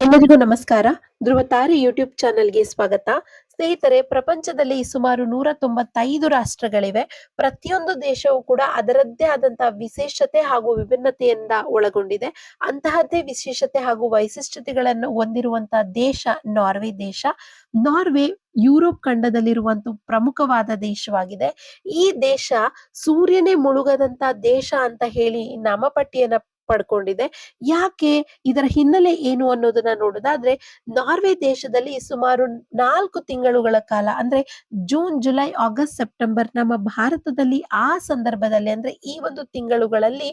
ಎಲ್ಲರಿಗೂ ನಮಸ್ಕಾರ. ಧ್ರುವತಾರೆ ಯೂಟ್ಯೂಬ್ ಚಾನೆಲ್ಗೆ ಸ್ವಾಗತ. ಸ್ನೇಹಿತರೆ, ಪ್ರಪಂಚದಲ್ಲಿ ಸುಮಾರು 195 ರಾಷ್ಟ್ರಗಳಿವೆ. ಪ್ರತಿಯೊಂದು ದೇಶವು ಕೂಡ ಅದರದ್ದೇ ಆದಂತಹ ವಿಶೇಷತೆ ಹಾಗೂ ವಿಭಿನ್ನತೆಯಿಂದ ಒಳಗೊಂಡಿದೆ. ಅಂತಹದ್ದೇ ವಿಶೇಷತೆ ಹಾಗೂ ವೈಶಿಷ್ಟ್ಯತೆಗಳನ್ನು ಹೊಂದಿರುವಂತಹ ದೇಶ ನಾರ್ವೆ ದೇಶ. ನಾರ್ವೆ ಯುರೋಪ್ ಖಂಡದಲ್ಲಿರುವಂತಹ ಪ್ರಮುಖವಾದ ದೇಶವಾಗಿದೆ. ಈ ದೇಶ ಸೂರ್ಯನೇ ಮುಳುಗದಂತ ದೇಶ ಅಂತ ಹೇಳಿ ನಾಮಪಟ್ಟಿಯನ್ನ ಪಡ್ಕೊಂಡಿದೆ. ಯಾಕೆ, ಇದರ ಹಿನ್ನೆಲೆ ಏನು ಅನ್ನೋದನ್ನ ನೋಡೋದಾದ್ರೆ, ನಾರ್ವೆ ದೇಶದಲ್ಲಿ ಸುಮಾರು 4 ತಿಂಗಳುಗಳ ಕಾಲ ಅಂದ್ರೆ ಜೂನ್, ಜುಲೈ, ಆಗಸ್ಟ್, ಸೆಪ್ಟೆಂಬರ್ ನಮ್ಮ ಭಾರತದಲ್ಲಿ ಆ ಸಂದರ್ಭದಲ್ಲಿ ಅಂದ್ರೆ ಈ ಒಂದು ತಿಂಗಳುಗಳಲ್ಲಿ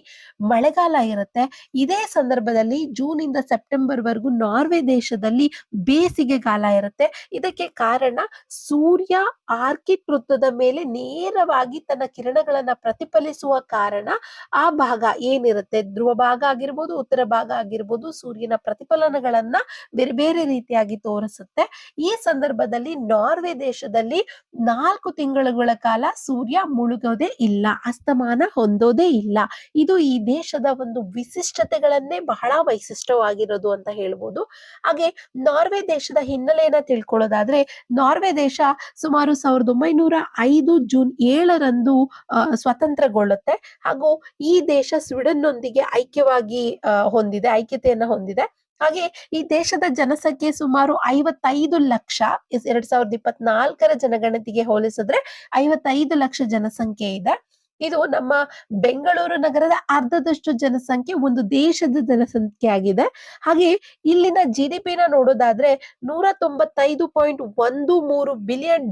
ಮಳೆಗಾಲ ಇರುತ್ತೆ. ಇದೇ ಸಂದರ್ಭದಲ್ಲಿ ಜೂನ್ ಇಂದ ಸೆಪ್ಟೆಂಬರ್ ವರೆಗೂ ನಾರ್ವೆ ದೇಶದಲ್ಲಿ ಬೇಸಿಗೆಗಾಲ ಇರುತ್ತೆ. ಇದಕ್ಕೆ ಕಾರಣ ಸೂರ್ಯ ಆರ್ಕಿಟ್ ವೃತ್ತದ ಮೇಲೆ ನೇರವಾಗಿ ತನ್ನ ಕಿರಣಗಳನ್ನ ಪ್ರತಿಫಲಿಸುವ ಕಾರಣ ಆ ಭಾಗ ಏನಿರುತ್ತೆ, ಧ್ರುವ ಭಾಗ ಆಗಿರ್ಬೋದು, ಉತ್ತರ ಭಾಗ ಆಗಿರ್ಬೋದು, ಸೂರ್ಯನ ಪ್ರತಿಫಲನಗಳನ್ನ ಬೇರೆ ಬೇರೆ ರೀತಿಯಾಗಿ ತೋರಿಸುತ್ತೆ. ಈ ಸಂದರ್ಭದಲ್ಲಿ ನಾರ್ವೆ ದೇಶದಲ್ಲಿ 4 ತಿಂಗಳುಗಳ ಕಾಲ ಸೂರ್ಯ ಮುಳುಗೋದೇ ಇಲ್ಲ, ಅಸ್ತಮಾನ ಹೊಂದೋದೇ ಇಲ್ಲ. ಇದು ಈ ದೇಶದ ಒಂದು ವಿಶಿಷ್ಟತೆಗಳನ್ನೇ ಬಹಳ ವೈಶಿಷ್ಟ್ಯವಾಗಿರೋದು ಅಂತ ಹೇಳ್ಬೋದು. ಹಾಗೆ ನಾರ್ವೆ ದೇಶದ ಹಿನ್ನೆಲೆಯನ್ನ ತಿಳ್ಕೊಳ್ಳೋದಾದ್ರೆ, ನಾರ್ವೆ ದೇಶ ಸುಮಾರು 1905 ಜೂನ್ 7ರಂದು ಸ್ವತಂತ್ರಗೊಳ್ಳುತ್ತೆ. ಹಾಗೂ ಈ ದೇಶ ಸ್ವೀಡನ್ನೊಂದಿಗೆ ಐಕ್ಯತೆಯನ್ನ ಹೊಂದಿದೆ. ಹಾಗೆ ಈ ದೇಶದ ಜನಸಂಖ್ಯೆ ಸುಮಾರು 55 ಲಕ್ಷ. 2024ರ ಜನಗಣತಿಗೆ ಹೋಲಿಸಿದ್ರೆ 55 ಲಕ್ಷ ಜನಸಂಖ್ಯೆ ಇದೆ. ಇದು ನಮ್ಮ ಬೆಂಗಳೂರು ನಗರದ ಅರ್ಧದಷ್ಟು ಜನಸಂಖ್ಯೆ ಒಂದು ದೇಶದ ಜನಸಂಖ್ಯೆ ಆಗಿದೆ. ಹಾಗೆ ಇಲ್ಲಿನ GDP-ನ ನೋಡೋದಾದ್ರೆ $195.13 ಬಿಲಿಯನ್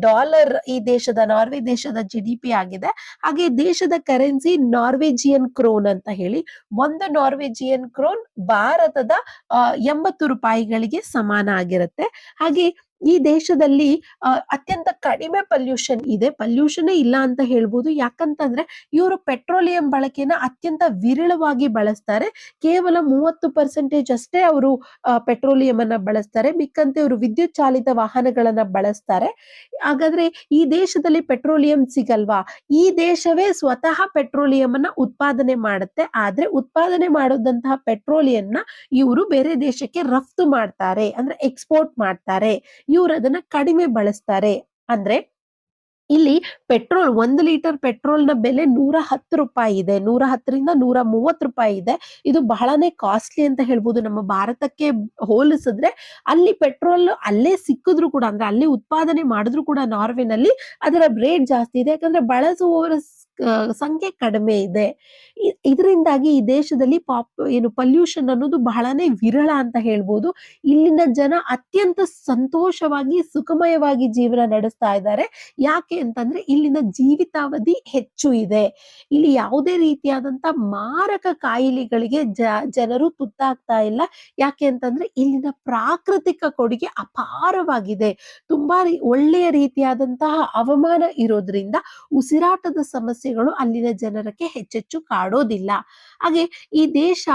ಈ ದೇಶದ ನಾರ್ವೆ ದೇಶದ GDP ಆಗಿದೆ. ಹಾಗೆ ದೇಶದ ಕರೆನ್ಸಿ ನಾರ್ವೇಜಿಯನ್ ಕ್ರೋನ್ ಅಂತ ಹೇಳಿ, ಒಂದು ನಾರ್ವೇಜಿಯನ್ ಕ್ರೋನ್ ಭಾರತದ 80 ರೂಪಾಯಿಗಳಿಗೆ ಸಮಾನ ಆಗಿರುತ್ತೆ. ಹಾಗೆ ಈ ದೇಶದಲ್ಲಿ ಅತ್ಯಂತ ಕಡಿಮೆ ಪಲ್ಯೂಷನ್ ಇದೆ. ಪಲ್ಯೂಷನ್ ಇಲ್ಲ ಅಂತ ಹೇಳ್ಬೋದು. ಯಾಕಂತಂದ್ರೆ ಇವರು ಪೆಟ್ರೋಲಿಯಂ ಬಳಕೆನ ಅತ್ಯಂತ ವಿರಳವಾಗಿ ಬಳಸ್ತಾರೆ. ಕೇವಲ 30% ಅಷ್ಟೇ ಅವರು ಪೆಟ್ರೋಲಿಯಂ ಅನ್ನ ಬಳಸ್ತಾರೆ. ಮಿಕ್ಕಂತೆ ಅವರು ವಿದ್ಯುತ್ ಚಾಲಿತ ವಾಹನಗಳನ್ನ ಬಳಸ್ತಾರೆ. ಹಾಗಾದ್ರೆ ಈ ದೇಶದಲ್ಲಿ ಪೆಟ್ರೋಲಿಯಂ ಸಿಗಲ್ವಾ? ಈ ದೇಶವೇ ಸ್ವತಃ ಪೆಟ್ರೋಲಿಯಂ ಅನ್ನ ಉತ್ಪಾದನೆ ಮಾಡುತ್ತೆ. ಆದ್ರೆ ಉತ್ಪಾದನೆ ಮಾಡೋದಂತಹ ಪೆಟ್ರೋಲಿಯಂನ ಇವರು ಬೇರೆ ದೇಶಕ್ಕೆ ರಫ್ತು ಮಾಡ್ತಾರೆ, ಅಂದ್ರೆ ಎಕ್ಸ್ಪೋರ್ಟ್ ಮಾಡ್ತಾರೆ. ಇವರು ಅದನ್ನ ಕಡಿಮೆ ಬಳಸ್ತಾರೆ. ಅಂದ್ರೆ ಇಲ್ಲಿ ಪೆಟ್ರೋಲ್ 1 ಲೀಟರ್ ಪೆಟ್ರೋಲ್ನ ಬೆಲೆ 110 ರೂಪಾಯಿ ಇದೆ. 110ರಿಂದ 130 ರೂಪಾಯಿ ಇದೆ. ಇದು ಬಹಳನೇ ಕಾಸ್ಟ್ಲಿ ಅಂತ ಹೇಳ್ಬೋದು. ನಮ್ಮ ಭಾರತಕ್ಕೆ ಹೋಲಿಸಿದ್ರೆ ಅಲ್ಲಿ ಪೆಟ್ರೋಲ್ ಅಲ್ಲೇ ಸಿಕ್ಕಿದ್ರು ಕೂಡ, ಅಂದ್ರೆ ಅಲ್ಲೇ ಉತ್ಪಾದನೆ ಮಾಡಿದ್ರು ಕೂಡ ನಾರ್ವೆನಲ್ಲಿ ಅದರ ರೇಟ್ ಜಾಸ್ತಿ ಇದೆ. ಯಾಕಂದ್ರೆ ಬಳಸುವವರ ಸಂಖ್ಯೆ ಕಡಿಮೆ ಇದೆ. ಇದರಿಂದಾಗಿ ಈ ದೇಶದಲ್ಲಿ ಪಲ್ಯೂಷನ್ ಅನ್ನೋದು ಬಹಳನೇ ವಿರಳ ಅಂತ ಹೇಳ್ಬೋದು. ಇಲ್ಲಿನ ಜನ ಅತ್ಯಂತ ಸಂತೋಷವಾಗಿ ಸುಖಮಯವಾಗಿ ಜೀವನ ನಡೆಸ್ತಾ ಇದ್ದಾರೆ. ಯಾಕೆ ಅಂತಂದ್ರೆ ಇಲ್ಲಿನ ಜೀವಿತಾವಧಿ ಹೆಚ್ಚು ಇದೆ. ಇಲ್ಲಿ ಯಾವುದೇ ರೀತಿಯಾದಂತ ಮಾರಕ ಕಾಯಿಲೆಗಳಿಗೆ ಜನರು ತುತ್ತಾಗ್ತಾ ಇಲ್ಲ. ಯಾಕೆ ಅಂತಂದ್ರೆ ಇಲ್ಲಿನ ಪ್ರಾಕೃತಿಕ ಕೊಡುಗೆ ಅಪಾರವಾಗಿದೆ. ತುಂಬಾ ಒಳ್ಳೆಯ ರೀತಿಯಾದಂತಹ ಹವಾಮಾನ ಇರೋದ್ರಿಂದ ಉಸಿರಾಟದ ಸಮಸ್ಯೆಗಳು ಅಲ್ಲಿನ ಜನರಕ್ಕೆ ಹೆಚ್ಚೆಚ್ಚು ಕಾಡೋದಿಲ್ಲ. ಹಾಗೆ ಈ ದೇಶ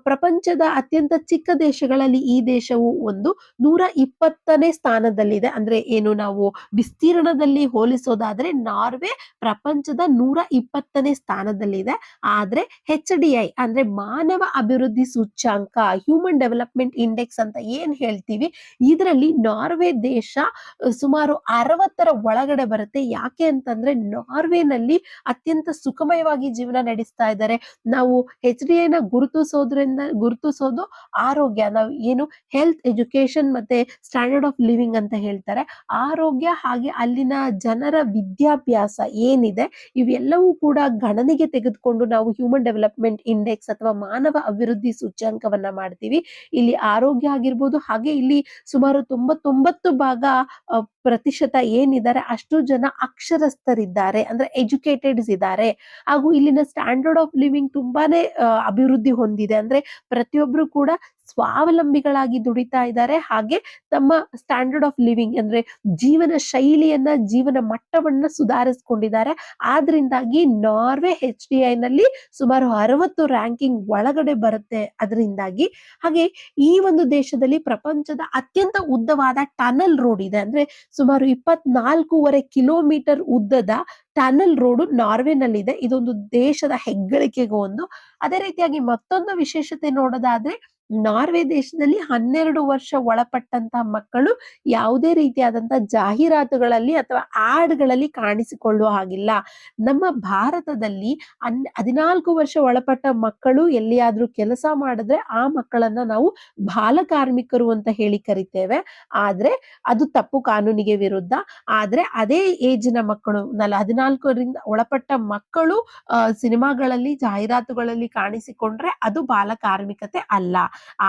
ಪ್ರಪಂಚದ ಅತ್ಯಂತ ಚಿಕ್ಕ ದೇಶಗಳಲ್ಲಿ ಈ ದೇಶವು ಒಂದು 120ನೇ ಸ್ಥಾನದಲ್ಲಿದೆ. ಅಂದ್ರೆ ಏನು, ನಾವು ವಿಸ್ತೀರ್ಣದಲ್ಲಿ ಹೋಲಿಸೋದಾದ್ರೆ ನಾರ್ವೆ ಪ್ರಪಂಚದ 120ನೇ ಸ್ಥಾನದಲ್ಲಿದೆ. ಆದ್ರೆ HDI ಅಂದ್ರೆ ಮಾನವ ಅಭಿವೃದ್ಧಿ ಸೂಚ್ಯಾಂಕ, ಹ್ಯೂಮನ್ ಡೆವಲಪ್ಮೆಂಟ್ ಇಂಡೆಕ್ಸ್ ಅಂತ ಏನ್ ಹೇಳ್ತೀವಿ, ಇದರಲ್ಲಿ ನಾರ್ವೆ ದೇಶ ಸುಮಾರು 60ರ ಒಳಗಡೆ ಬರುತ್ತೆ. ಯಾಕೆ ಅಂತಂದ್ರೆ ನಾರ್ವೆನಲ್ಲಿ ಅತ್ಯಂತ ಸುಖಮಯವಾಗಿ ಜೀವನ ನಡೆಸ್ತಾ ಇದ್ದಾರೆ. ನಾವು HDI-ನ ಗುರುತಿಸೋದು ಆರೋಗ್ಯ, ನಾವು ಏನು ಹೆಲ್ತ್, ಎಜುಕೇಶನ್ ಮತ್ತೆ ಸ್ಟ್ಯಾಂಡರ್ಡ್ ಆಫ್ ಲಿವಿಂಗ್ ಅಂತ ಹೇಳ್ತಾರೆ. ಆರೋಗ್ಯ ಹಾಗೆ ಅಲ್ಲಿನ ಜನರ ವಿದ್ಯಾಭ್ಯಾಸ ಏನಿದೆ ಇವೆಲ್ಲವೂ ಕೂಡ ಗಣನೆಗೆ ತೆಗೆದುಕೊಂಡು ನಾವು ಹ್ಯೂಮನ್ ಡೆವಲಪ್ಮೆಂಟ್ ಇಂಡೆಕ್ಸ್ ಅಥವಾ ಮಾನವ ಅಭಿವೃದ್ಧಿ ಸೂಚ್ಯಂಕವನ್ನ ಮಾಡ್ತೀವಿ. ಇಲ್ಲಿ ಆರೋಗ್ಯ ಆಗಿರ್ಬೋದು. ಹಾಗೆ ಇಲ್ಲಿ ಸುಮಾರು 99% ಏನಿದ್ದಾರೆ ಅಷ್ಟು ಜನ ಅಕ್ಷರಸ್ಥರಿದ್ದಾರೆ, ಅಂದ್ರೆ ಎಜುಕೇಟೆಡ್ಸ್ ಇದ್ದಾರೆ. ಹಾಗೂ ಇಲ್ಲಿನ ಸ್ಟ್ಯಾಂಡರ್ಡ್ ಆಫ್ ಲಿವಿಂಗ್ ತುಂಬಾನೇ ಅಭಿವೃದ್ಧಿ ಹೊಂದಿದೆ. ಅಂದ್ರೆ ಪ್ರತಿಯೊಬ್ರು ಕೂಡ ಸ್ವಾವಲಂಬಿಗಳಾಗಿ ದುಡಿತಾ ಇದ್ದಾರೆ. ಹಾಗೆ ತಮ್ಮ ಸ್ಟ್ಯಾಂಡರ್ಡ್ ಆಫ್ ಲಿವಿಂಗ್ ಅಂದ್ರೆ ಜೀವನ ಶೈಲಿಯನ್ನ, ಜೀವನ ಮಟ್ಟವನ್ನ ಸುಧಾರಿಸ್ಕೊಂಡಿದ್ದಾರೆ. ಆದ್ರಿಂದಾಗಿ ನಾರ್ವೆ HDI-ನಲ್ಲಿ ಸುಮಾರು 60 ರ್ಯಾಂಕಿಂಗ್ ಒಳಗಡೆ ಬರುತ್ತೆ. ಅದರಿಂದಾಗಿ ಹಾಗೆ ಈ ಒಂದು ದೇಶದಲ್ಲಿ ಪ್ರಪಂಚದ ಅತ್ಯಂತ ಉದ್ದವಾದ ಟನಲ್ ರೋಡ್ ಇದೆ. ಅಂದ್ರೆ ಸುಮಾರು 24.5 ಕಿಲೋಮೀಟರ್ ಉದ್ದದ ಟನಲ್ ರೋಡ್ ನಾರ್ವೆನಲ್ಲಿದೆ. ಇದೊಂದು ದೇಶದ ಹೆಗ್ಗಳಿಕೆಗೆ ಒಂದು. ಅದೇ ರೀತಿಯಾಗಿ ಮತ್ತೊಂದು ವಿಶೇಷತೆ ನೋಡೋದಾದ್ರೆ ನಾರ್ವೆ ದೇಶದಲ್ಲಿ 12 ವರ್ಷ ಒಳಪಟ್ಟಂತಹ ಮಕ್ಕಳು ಯಾವುದೇ ರೀತಿಯಾದಂತಹ ಜಾಹೀರಾತುಗಳಲ್ಲಿ ಅಥವಾ ಆಡ್ಗಳಲ್ಲಿ ಕಾಣಿಸಿಕೊಳ್ಳುವ ಹಾಗಿಲ್ಲ. ನಮ್ಮ ಭಾರತದಲ್ಲಿ 14 ವರ್ಷ ಒಳಪಟ್ಟ ಮಕ್ಕಳು ಎಲ್ಲಿಯಾದ್ರೂ ಕೆಲಸ ಮಾಡಿದ್ರೆ ಆ ಮಕ್ಕಳನ್ನ ನಾವು ಬಾಲಕಾರ್ಮಿಕರು ಅಂತ ಹೇಳಿ ಕರಿತೇವೆ. ಆದ್ರೆ ಅದು ತಪ್ಪು, ಕಾನೂನಿಗೆ ವಿರುದ್ಧ. ಆದ್ರೆ ಅದೇ ಏಜಿನ ಮಕ್ಕಳು 14ರಿಂದ ಒಳಪಟ್ಟ ಮಕ್ಕಳು ಸಿನಿಮಾಗಳಲ್ಲಿ ಜಾಹೀರಾತುಗಳಲ್ಲಿ ಕಾಣಿಸಿಕೊಂಡ್ರೆ ಅದು ಬಾಲಕಾರ್ಮಿಕತೆ ಅಲ್ಲ.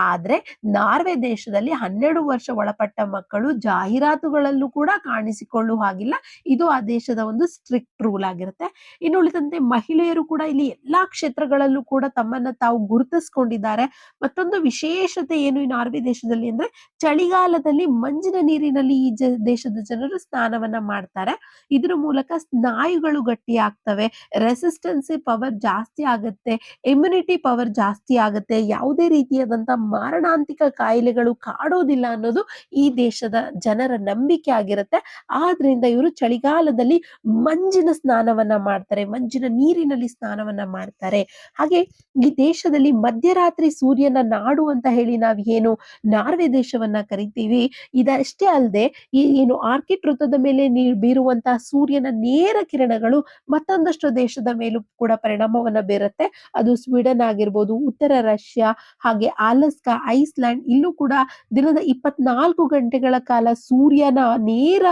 ಆದ್ರೆ ನಾರ್ವೆ ದೇಶದಲ್ಲಿ 12 ವರ್ಷ ಒಳಪಟ್ಟ ಮಕ್ಕಳು ಜಾಹೀರಾತುಗಳಲ್ಲೂ ಕೂಡ ಕಾಣಿಸಿಕೊಳ್ಳುವ ಹಾಗಿಲ್ಲ. ಇದು ಆ ದೇಶದ ಒಂದು ಸ್ಟ್ರಿಕ್ಟ್ ರೂಲ್ ಆಗಿರುತ್ತೆ. ಇನ್ನು ಉಳಿದಂತೆ ಮಹಿಳೆಯರು ಕೂಡ ಇಲ್ಲಿ ಎಲ್ಲಾ ಕ್ಷೇತ್ರಗಳಲ್ಲೂ ಕೂಡ ತಮ್ಮನ್ನ ತಾವು ಗುರುತಿಸ್ಕೊಂಡಿದ್ದಾರೆ. ಮತ್ತೊಂದು ವಿಶೇಷತೆ ಏನು ಈ ನಾರ್ವೆ ದೇಶದಲ್ಲಿ ಅಂದ್ರೆ ಚಳಿಗಾಲದಲ್ಲಿ ಮಂಜಿನ ನೀರಿನಲ್ಲಿ ಈ ದೇಶದ ಜನರು ಸ್ನಾನವನ್ನ ಮಾಡ್ತಾರೆ. ಇದರ ಮೂಲಕ ಸ್ನಾಯುಗಳು ಗಟ್ಟಿ ಆಗ್ತವೆ, ರೆಸಿಸ್ಟೆನ್ಸಿ ಪವರ್ ಜಾಸ್ತಿ ಆಗುತ್ತೆ, ಇಮ್ಯುನಿಟಿ ಪವರ್ ಜಾಸ್ತಿ ಆಗುತ್ತೆ, ಯಾವುದೇ ರೀತಿಯಾದಂತ ಮಾರಣಾಂತಿಕ ಕಾಯಿಲೆಗಳು ಕಾಡೋದಿಲ್ಲ ಅನ್ನೋದು ಈ ದೇಶದ ಜನರ ನಂಬಿಕೆ ಆಗಿರುತ್ತೆ. ಆದ್ರಿಂದ ಇವರು ಚಳಿಗಾಲದಲ್ಲಿ ಮಂಜಿನ ಸ್ನಾನವನ್ನ ಮಾಡ್ತಾರೆ, ಮಂಜಿನ ನೀರಿನಲ್ಲಿ ಸ್ನಾನವನ್ನ ಮಾಡ್ತಾರೆ. ಹಾಗೆ ಈ ದೇಶದಲ್ಲಿ ಮಧ್ಯರಾತ್ರಿ ಸೂರ್ಯನ ನಾಡು ಅಂತ ಹೇಳಿ ನಾವು ಏನು ನಾರ್ವೆ ದೇಶವನ್ನ ಕರಿತೀವಿ, ಇದಷ್ಟೇ ಅಲ್ಲದೆ ಈ ಏನು ಆರ್ಕಿಟ್ ವೃತ್ತದ ಮೇಲೆ ಬೀರುವಂತಹ ಸೂರ್ಯನ ನೇರ ಕಿರಣಗಳು ಮತ್ತೊಂದಷ್ಟು ದೇಶದ ಮೇಲೂ ಕೂಡ ಪರಿಣಾಮವನ್ನ ಬೀರುತ್ತೆ. ಅದು ಸ್ವೀಡನ್ ಆಗಿರ್ಬೋದು, ಉತ್ತರ ರಷ್ಯಾ, ಹಾಗೆ ಆಲಸ್ಕಾ, ಐಸ್ಲ್ಯಾಂಡ್, ಇಲ್ಲೂ ಕೂಡ ದಿನದ 24 ಗಂಟೆಗಳ ಕಾಲ ಸೂರ್ಯನ ನೇರ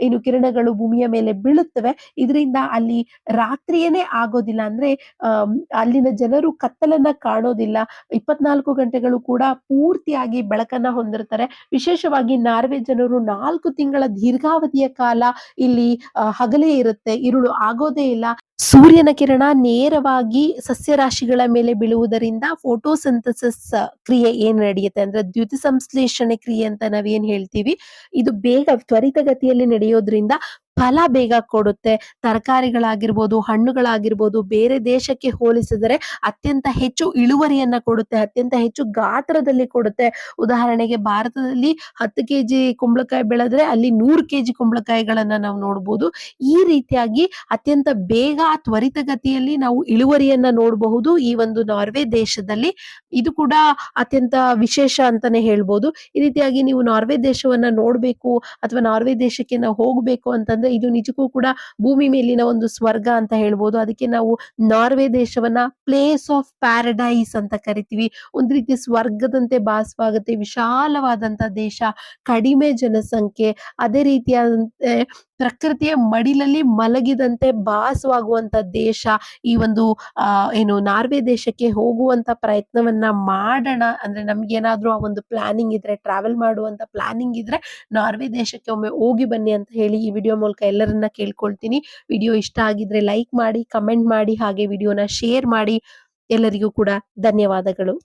ಏನು ಕಿರಣಗಳು ಭೂಮಿಯ ಮೇಲೆ ಬೀಳುತ್ತವೆ. ಇದರಿಂದ ಅಲ್ಲಿ ರಾತ್ರಿಯೇನೆ ಆಗೋದಿಲ್ಲ, ಅಂದ್ರೆ ಅಲ್ಲಿನ ಜನರು ಕತ್ತಲನ್ನ ಕಾಣೋದಿಲ್ಲ. 24 ಗಂಟೆಗಳು ಕೂಡ ಪೂರ್ತಿಯಾಗಿ ಬೆಳಕನ್ನ ಹೊಂದಿರ್ತಾರೆ. ವಿಶೇಷವಾಗಿ ನಾರ್ವೆ ಜನರು 4 ತಿಂಗಳ ದೀರ್ಘಾವಧಿಯ ಕಾಲ ಇಲ್ಲಿ ಹಗಲೇ ಇರುತ್ತೆ, ಇರುಳು ಆಗೋದೇ ಇಲ್ಲ. ಸೂರ್ಯನ ಕಿರಣ ನೇರವಾಗಿ ಸಸ್ಯರಾಶಿಗಳ ಮೇಲೆ ಬೀಳುವುದರಿಂದ ಫೋಟೋಸಿಂಥಸಿಸ್ ಕ್ರಿಯೆ ಏನ್ ನಡೆಯುತ್ತೆ ಅಂದ್ರೆ ದ್ಯುತಿ ಸಂಶ್ಲೇಷಣೆ ಕ್ರಿಯೆ ಅಂತ ನಾವೇನ್ ಹೇಳ್ತೀವಿ, ಇದು ಬೇಗ ತ್ವರಿತಗತಿಯಲ್ಲಿ ನಡೆಯೋದ್ರಿಂದ ಫಲ ಬೇಗ ಕೊಡುತ್ತೆ. ತರಕಾರಿಗಳಾಗಿರ್ಬೋದು, ಹಣ್ಣುಗಳಾಗಿರ್ಬೋದು, ಬೇರೆ ದೇಶಕ್ಕೆ ಹೋಲಿಸಿದರೆ ಅತ್ಯಂತ ಹೆಚ್ಚು ಇಳುವರಿಯನ್ನ ಕೊಡುತ್ತೆ, ಅತ್ಯಂತ ಹೆಚ್ಚು ಗಾತ್ರದಲ್ಲಿ ಕೊಡುತ್ತೆ. ಉದಾಹರಣೆಗೆ ಭಾರತದಲ್ಲಿ 10 ಕೆಜಿ ಕುಂಬಳಕಾಯಿ ಬೆಳೆದ್ರೆ ಅಲ್ಲಿ 100 ಕೆಜಿ ಕುಂಬಳಕಾಯಿಗಳನ್ನ ನಾವು ನೋಡ್ಬೋದು. ಈ ರೀತಿಯಾಗಿ ಅತ್ಯಂತ ಬೇಗ ತ್ವರಿತಗತಿಯಲ್ಲಿ ನಾವು ಇಳುವರಿಯನ್ನ ನೋಡಬಹುದು ಈ ಒಂದು ನಾರ್ವೆ ದೇಶದಲ್ಲಿ. ಇದು ಕೂಡ ಅತ್ಯಂತ ವಿಶೇಷ ಅಂತಾನೆ ಹೇಳ್ಬೋದು. ಈ ರೀತಿಯಾಗಿ ನೀವು ನಾರ್ವೆ ದೇಶವನ್ನ ನೋಡ್ಬೇಕು ಅಥವಾ ನಾರ್ವೆ ದೇಶಕ್ಕೆ ನಾವು ಹೋಗ್ಬೇಕು ಅಂತಂದ್ರೆ ಇದು ನಿಜಕ್ಕೂ ಕೂಡ ಭೂಮಿ ಮೇಲಿನ ಒಂದು ಸ್ವರ್ಗ ಅಂತ ಹೇಳ್ಬೋದು. ಅದಕ್ಕೆ ನಾವು ನಾರ್ವೆ ದೇಶವನ್ನ ಪ್ಲೇಸ್ ಆಫ್ ಪ್ಯಾರಡೈಸ್ ಅಂತ ಕರಿತೀವಿ. ಒಂದ್ ರೀತಿ ಸ್ವರ್ಗದಂತೆ ಭಾಸವಾಗುತ್ತೆ, ವಿಶಾಲವಾದಂತ ದೇಶ, ಕಡಿಮೆ ಜನಸಂಖ್ಯೆ, ಅದೇ ರೀತಿಯಾದಂತೆ ಪ್ರಕೃತಿಯ ಮಡಿಲಲ್ಲಿ ಮಲಗಿದಂತೆ ಭಾಸವಾಗುವಂತ ದೇಶ. ಈ ಒಂದು ಏನು ನಾರ್ವೆ ದೇಶಕ್ಕೆ ಹೋಗುವಂತ ಪ್ರಯತ್ನವನ್ನ ಮಾಡೋಣ ಅಂದ್ರೆ ನಮ್ಗೇನಾದ್ರೂ ಆ ಒಂದು ಪ್ಲಾನಿಂಗ್ ಇದ್ರೆ, ಟ್ರಾವೆಲ್ ಮಾಡುವಂತ ಪ್ಲಾನಿಂಗ್ ಇದ್ರೆ ನಾರ್ವೆ ದೇಶಕ್ಕೆ ಒಮ್ಮೆ ಹೋಗಿ ಬನ್ನಿ ಅಂತ ಹೇಳಿ ಈ ವಿಡಿಯೋ ಮೂಲಕ ಎಲ್ಲರನ್ನ ಕೇಳ್ಕೊಳ್ತೀನಿ. ವಿಡಿಯೋ ಇಷ್ಟ ಆಗಿದ್ರೆ ಲೈಕ್ ಮಾಡಿ, ಕಮೆಂಟ್ ಮಾಡಿ, ಹಾಗೆ ವಿಡಿಯೋನ ಶೇರ್ ಮಾಡಿ. ಎಲ್ಲರಿಗೂ ಕೂಡ ಧನ್ಯವಾದಗಳು.